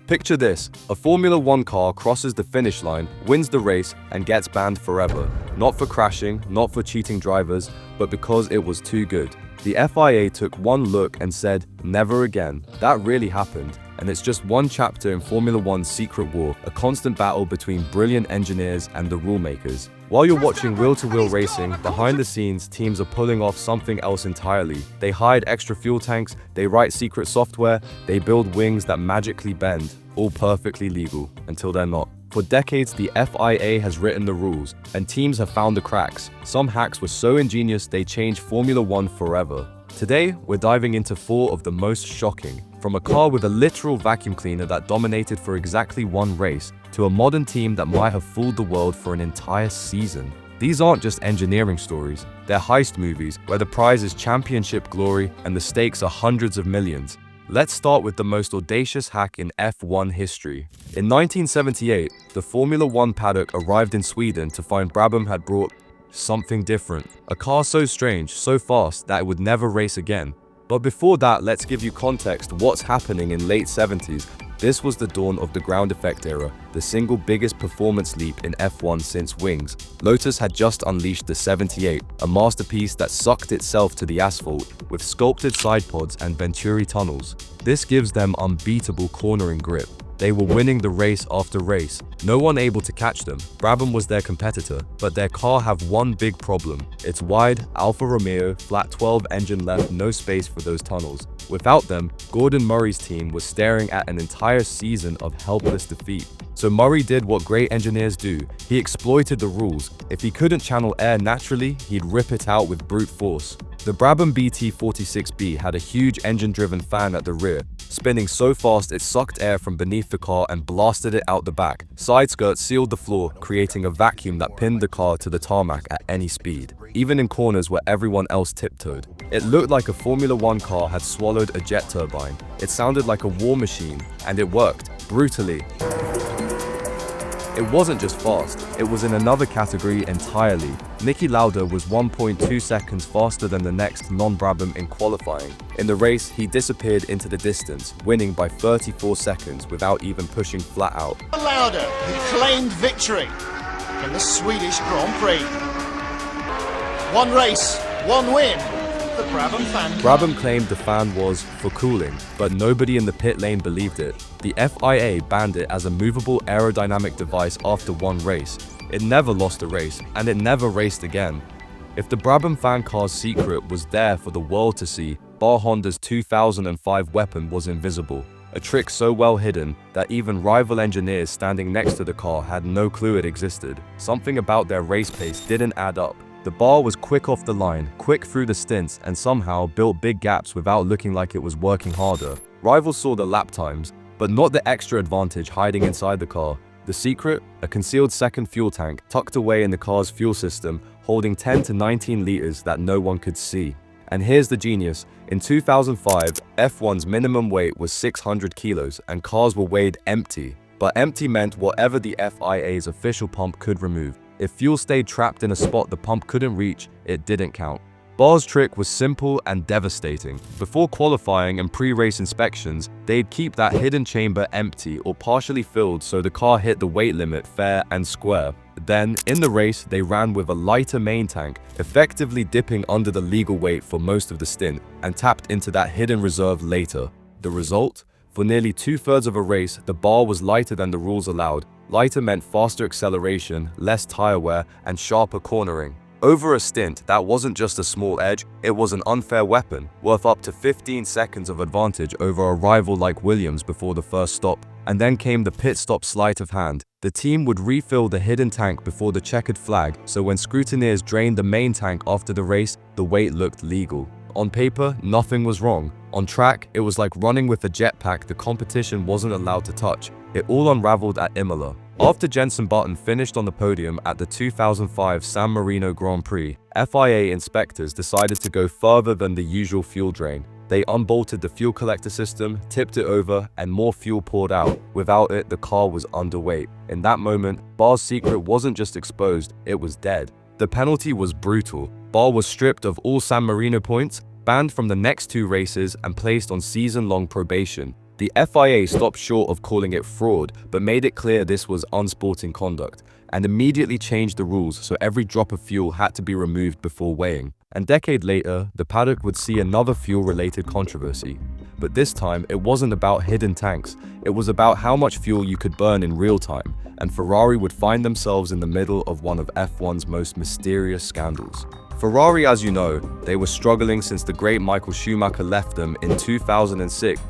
Picture this, a Formula One car crosses the finish line, wins the race, and gets banned forever. Not for crashing, not for cheating drivers, but because it was too good. The FIA took one look and said, never again. That really happened. And it's just one chapter in Formula One's secret war, a constant battle between brilliant engineers and the rule makers. While you're watching wheel-to-wheel racing, behind the scenes, teams are pulling off something else entirely. They hide extra fuel tanks, they write secret software, they build wings that magically bend, all perfectly legal, until they're not. For decades, the FIA has written the rules, and teams have found the cracks. Some hacks were so ingenious they changed Formula One forever. Today, we're diving into 4 of the most shocking. From a car with a literal vacuum cleaner that dominated for exactly one race, to a modern team that might have fooled the world for an entire season. These aren't just engineering stories, they're heist movies where the prize is championship glory and the stakes are hundreds of millions. Let's start with the most audacious hack in F1 history. In 1978, the Formula One paddock arrived in Sweden to find Brabham had brought something different. A car so strange, so fast that it would never race again. But before that, let's give you context what's happening in late 70s. This was the dawn of the ground effect era, the single biggest performance leap in F1 since Wings. Lotus had just unleashed the 78, a masterpiece that sucked itself to the asphalt with sculpted side pods and Venturi tunnels. This gives them unbeatable cornering grip. They were winning the race after race, no one able to catch them. Brabham was their competitor, but their car have one big problem. It's wide, Alfa Romeo, flat 12 engine left no space for those tunnels. Without them, Gordon Murray's team was staring at an entire season of helpless defeat. So Murray did what great engineers do. He exploited the rules. If he couldn't channel air naturally, he'd rip it out with brute force. The Brabham BT46B had a huge engine-driven fan at the rear, spinning so fast it sucked air from beneath the car and blasted it out the back. Side skirts sealed the floor, creating a vacuum that pinned the car to the tarmac at any speed, even in corners where everyone else tiptoed. It looked like a Formula One car had swallowed a jet turbine. It sounded like a war machine, and it worked, brutally. It wasn't just fast, it was in another category entirely. Niki Lauda was 1.2 seconds faster than the next non-Brabham in qualifying. In the race, he disappeared into the distance, winning by 34 seconds without even pushing flat out. Lauda, who claimed victory in the Swedish Grand Prix. One race, one win. The Brabom Fan Car. Brabham claimed the fan was for cooling, but nobody in the pit lane believed it. The FIA banned it as a movable aerodynamic device after one race. It never lost a race, and it never raced again. If the Brabham Fan Car's secret was there for the world to see, Bar Honda's 2005 weapon was invisible. A trick so well hidden that even rival engineers standing next to the car had no clue it existed. Something about their race pace didn't add up. The bar was quick off the line, quick through the stints, and somehow built big gaps without looking like it was working harder. Rivals saw the lap times, but not the extra advantage hiding inside the car. The secret? A concealed second fuel tank tucked away in the car's fuel system, holding 10 to 19 liters that no one could see. And here's the genius. In 2005, F1's minimum weight was 600 kilos and cars were weighed empty. But empty meant whatever the FIA's official pump could remove. If fuel stayed trapped in a spot the pump couldn't reach, it didn't count. Bar's trick was simple and devastating. Before qualifying and pre-race inspections, they'd keep that hidden chamber empty or partially filled so the car hit the weight limit fair and square. Then, in the race, they ran with a lighter main tank, effectively dipping under the legal weight for most of the stint, and tapped into that hidden reserve later. The result? For nearly 2/3 of a race, the bar was lighter than the rules allowed. Lighter meant faster acceleration, less tire wear, and sharper cornering. Over a stint, that wasn't just a small edge, it was an unfair weapon, worth up to 15 seconds of advantage over a rival like Williams before the first stop. And then came the pit stop sleight of hand. The team would refill the hidden tank before the checkered flag, so when scrutineers drained the main tank after the race, the weight looked legal. On paper, nothing was wrong. On track, it was like running with a jetpack the competition wasn't allowed to touch. It all unraveled at Imola. After Jenson Button finished on the podium at the 2005 San Marino Grand Prix, FIA inspectors decided to go further than the usual fuel drain. They unbolted the fuel collector system, tipped it over, and more fuel poured out. Without it, the car was underweight. In that moment, Bar's secret wasn't just exposed, it was dead. The penalty was brutal. Bar was stripped of all San Marino points, banned from the next 2 races, and placed on season-long probation. The FIA stopped short of calling it fraud, but made it clear this was unsporting conduct, and immediately changed the rules so every drop of fuel had to be removed before weighing. And a decade later, the paddock would see another fuel-related controversy. But this time, it wasn't about hidden tanks, it was about how much fuel you could burn in real time, and Ferrari would find themselves in the middle of one of F1's most mysterious scandals. Ferrari, as you know, they were struggling since the great Michael Schumacher left them in 2006.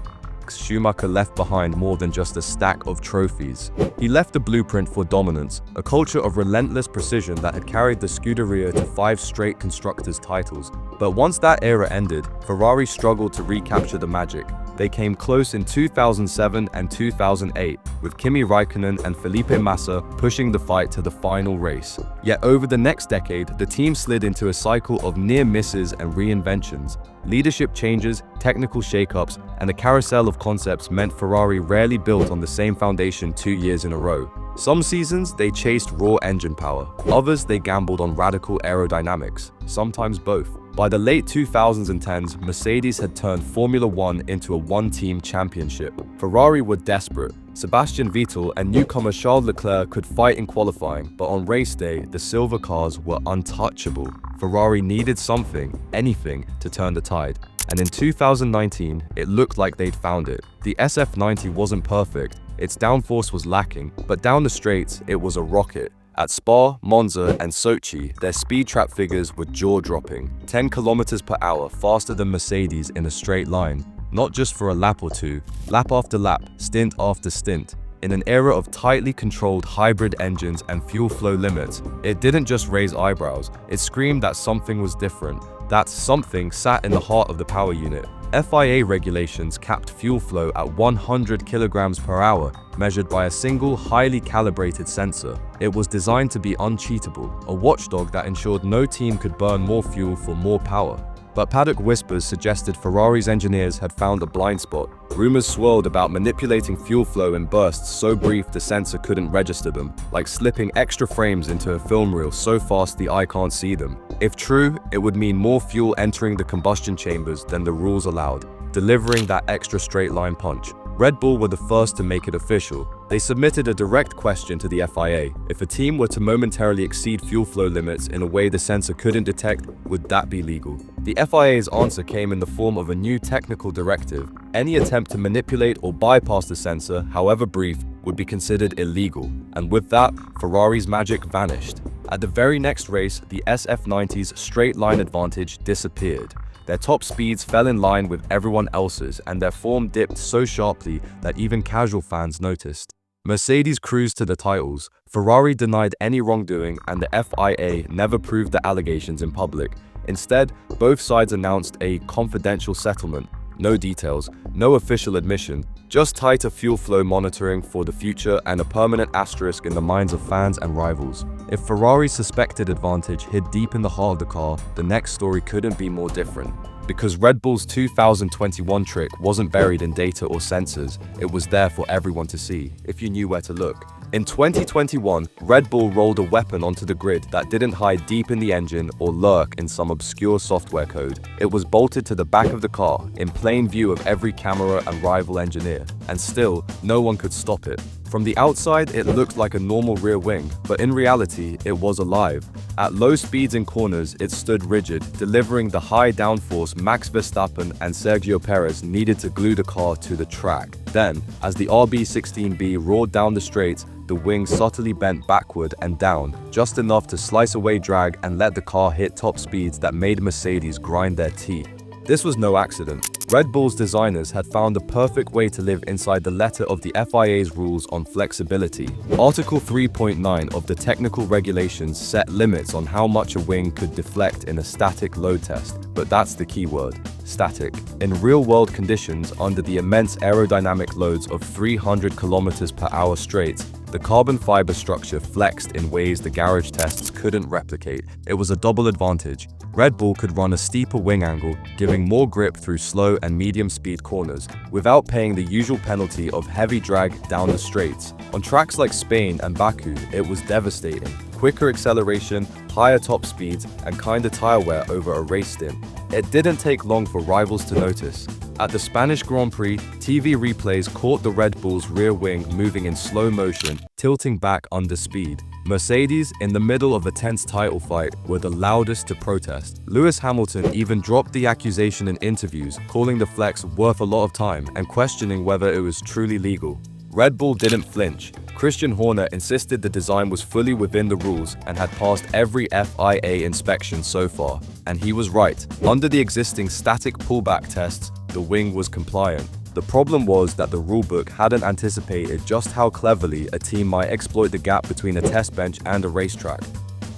Schumacher left behind more than just a stack of trophies. He left a blueprint for dominance, a culture of relentless precision that had carried the Scuderia to 5 straight constructors' titles. But once that era ended, Ferrari struggled to recapture the magic. They came close in 2007 and 2008, with Kimi Raikkonen and Felipe Massa pushing the fight to the final race. Yet over the next decade, the team slid into a cycle of near misses and reinventions. Leadership changes, technical shakeups, and a carousel of concepts meant Ferrari rarely built on the same foundation 2 years in a row. Some seasons, they chased raw engine power. Others, they gambled on radical aerodynamics, sometimes both. By the late 2010s, Mercedes had turned Formula One into a one-team championship. Ferrari were desperate. Sebastian Vettel and newcomer Charles Leclerc could fight in qualifying, but on race day, the silver cars were untouchable. Ferrari needed something, anything, to turn the tide. And in 2019, it looked like they'd found it. The SF90 wasn't perfect, its downforce was lacking, but down the straights, it was a rocket. At Spa, Monza, and Sochi, their speed trap figures were jaw-dropping, 10 kilometers per hour faster than Mercedes in a straight line. Not just for a lap or two, lap after lap, stint after stint. In an era of tightly controlled hybrid engines and fuel flow limits, it didn't just raise eyebrows, it screamed that something was different. That something sat in the heart of the power unit. FIA regulations capped fuel flow at 100 kilograms per hour, measured by a single highly calibrated sensor. It was designed to be uncheatable, a watchdog that ensured no team could burn more fuel for more power. But paddock whispers suggested Ferrari's engineers had found a blind spot. Rumors swirled about manipulating fuel flow in bursts so brief the sensor couldn't register them, like slipping extra frames into a film reel so fast the eye can't see them. If true, it would mean more fuel entering the combustion chambers than the rules allowed, delivering that extra straight line punch. Red Bull were the first to make it official. They submitted a direct question to the FIA. If a team were to momentarily exceed fuel flow limits in a way the sensor couldn't detect, would that be legal? The FIA's answer came in the form of a new technical directive. Any attempt to manipulate or bypass the sensor, however brief, would be considered illegal. And with that, Ferrari's magic vanished. At the very next race, the SF90's straight line advantage disappeared. Their top speeds fell in line with everyone else's, and their form dipped so sharply that even casual fans noticed. Mercedes cruised to the titles, Ferrari denied any wrongdoing, and the FIA never proved the allegations in public. Instead, both sides announced a confidential settlement. No details, no official admission, just tighter fuel flow monitoring for the future and a permanent asterisk in the minds of fans and rivals. If Ferrari's suspected advantage hid deep in the heart of the car, the next story couldn't be more different. Because Red Bull's 2021 trick wasn't buried in data or sensors, it was there for everyone to see, if you knew where to look. In 2021, Red Bull rolled a weapon onto the grid that didn't hide deep in the engine or lurk in some obscure software code. It was bolted to the back of the car, in plain view of every camera and rival engineer. And still, no one could stop it. From the outside, it looked like a normal rear wing, but in reality, it was alive. At low speeds in corners, it stood rigid, delivering the high downforce Max Verstappen and Sergio Perez needed to glue the car to the track. Then, as the RB16B roared down the straight, the wing subtly bent backward and down, just enough to slice away drag and let the car hit top speeds that made Mercedes grind their teeth. This was no accident. Red Bull's designers had found the perfect way to live inside the letter of the FIA's rules on flexibility. Article 3.9 of the technical regulations set limits on how much a wing could deflect in a static load test, but that's the key word, static. In real-world conditions, under the immense aerodynamic loads of 300 kilometers per hour straight, the carbon fiber structure flexed in ways the garage tests couldn't replicate. It was a double advantage. Red Bull could run a steeper wing angle, giving more grip through slow and medium speed corners, without paying the usual penalty of heavy drag down the straights. On tracks like Spain and Baku, it was devastating. Quicker acceleration, higher top speeds, and kinder tire wear over a race stint. It didn't take long for rivals to notice. At the Spanish Grand Prix, TV replays caught the Red Bull's rear wing moving in slow motion, tilting back under speed. Mercedes, in the middle of a tense title fight, were the loudest to protest. Lewis Hamilton even dropped the accusation in interviews, calling the flex worth a lot of time and questioning whether it was truly legal. Red Bull didn't flinch. Christian Horner insisted the design was fully within the rules and had passed every FIA inspection so far, and he was right. Under the existing static pullback tests, the wing was compliant. The problem was that the rulebook hadn't anticipated just how cleverly a team might exploit the gap between a test bench and a racetrack.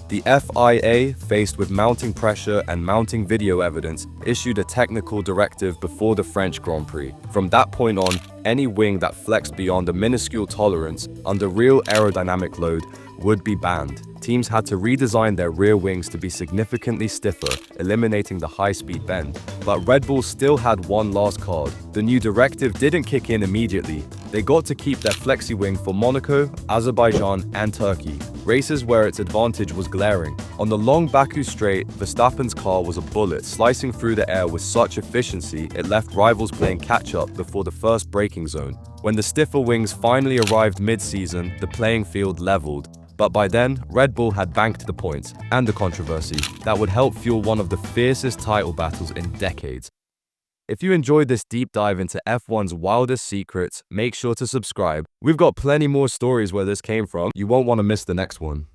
The FIA, faced with mounting pressure and mounting video evidence, issued a technical directive before the French Grand Prix. From that point on, any wing that flexed beyond a minuscule tolerance under real aerodynamic load would be banned. Teams had to redesign their rear wings to be significantly stiffer, eliminating the high-speed bend. But Red Bull still had one last card. The new directive didn't kick in immediately. They got to keep their flexi-wing for Monaco, Azerbaijan, and Turkey, races where its advantage was glaring. On the long Baku straight, Verstappen's car was a bullet, slicing through the air with such efficiency it left rivals playing catch-up before the first braking zone. When the stiffer wings finally arrived mid-season, the playing field leveled. But by then, Red Bull had banked the points and the controversy that would help fuel one of the fiercest title battles in decades. If you enjoyed this deep dive into F1's wildest secrets, make sure to subscribe. We've got plenty more stories where this came from. You won't want to miss the next one.